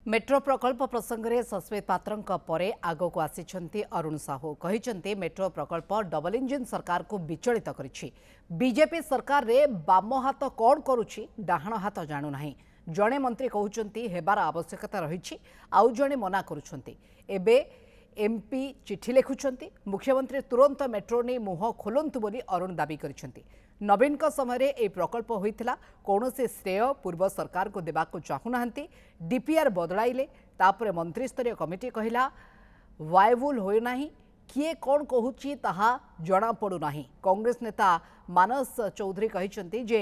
Metro प्रकल्प प्रसंग में सस्मित पात्र परे आगक आसी अरुण साहू कहते मेट्रो प्रकल्प डबल इंजिन सरकार को विचलित करिछि। बीजेपी सरकार रे बाम हाथ कौन करुछि डाहाण हाथ जाणुना। जड़े मंत्री कहते हेबार आवश्यकता रही आउ जड़े मना करुछंती। एबे एमपी चिठी लिखुंट मुख्यमंत्री तुरंत मेट्रो नहीं मुह खोलंतु बोली अरुण दाबी करिसेंती। नवीन का समय ए प्रकल्प होइथिला कौनसी श्रेय पूर्व सरकार को देबाकू चाहूनाहांती। डीपीआर बदलाइले तापरे मंत्री स्तरीय कमिटी कहिला वायबुल होय नाही किए कौन कहूची ताहा जना पड़ू नाही। कांग्रेस नेता मानस चौधरी कहिसेंती जे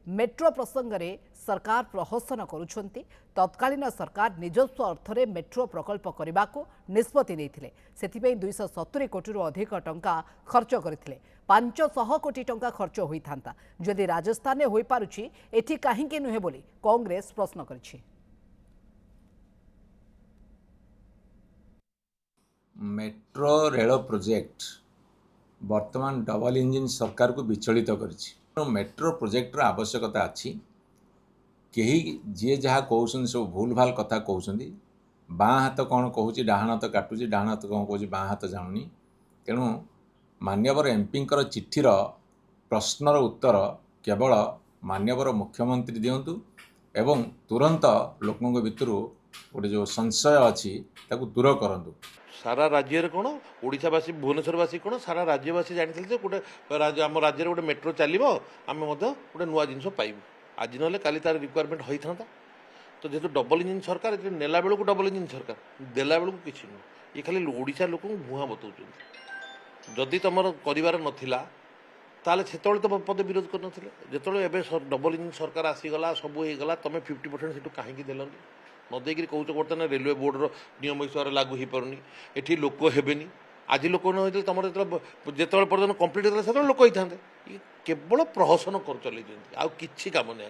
मेट्रो प्रसंग में सरकार प्रहसन करुछंती। तत्कालीन सरकार निजस्व अर्थरे मेट्रो प्रकल्प करने को निष्पत्ति नेइथिले। सेथिपई 270 कोटी अधिक टंका खर्च करथिले। 500 कोटी टंका खर्च होइथांता जदि राजस्थान में होई पारुछि एठी काहेकि नुहे बोली कांग्रेस प्रश्न करिछि। मेट्रो रेल प्रोजेक्ट वर्तमान डबल इंजिन सरकार को विचलित करिछि। मेट्रो प्रोजेक्टर आवश्यकता अच्छी कहीं जी जहाँ कहते सब भूल भाल कथा कहते बाँ हाथ कौन कहूँ डाहाण हाथ काटुची डाहाण हाथ कौन कहूँ बाँ हाथ जाणुनी। तेणु मान्यवर एमपींकर चिठीर प्रश्नर उत्तर केवल मान्यवर मुख्यमंत्री दिंतु एवं तुरंत लोकों भितर गोटे जो संशय अच्छी दूर करूँ। सारा राज्य कौन ओडावासी भुवनेश्वरवासी कौन सारा राज्यवासी जानी गोटे आम राज्य गोटे मेट्रो चलो आम गोटे नुआ जिन पाइबू आज ना काली तार रिक्वायरमेंट होता। तो जेहतु डबल इंजिन सरकार नेला बेलू डबल इंजिन सरकार देला बेलू किसी नुह ये खाली ओडिशा लोक भुआ बताऊँ। जदि तुम कर नाला ताले से तो पदे विरोध कर जो डबल इंजिन सरकार आसीगला सब होगा तुम 50% से कहीं देलनि नदेक कौच बर्तमान रेलवे बोर्डर नियम हिसाब से लागू हो पारनी एटी लोक हेबेनी आज लोक न होते तुम जो पर्यटन कम्प्लीट होता से लोक होता ये केवल प्रहसन कर चल आउ कि काम नहीं।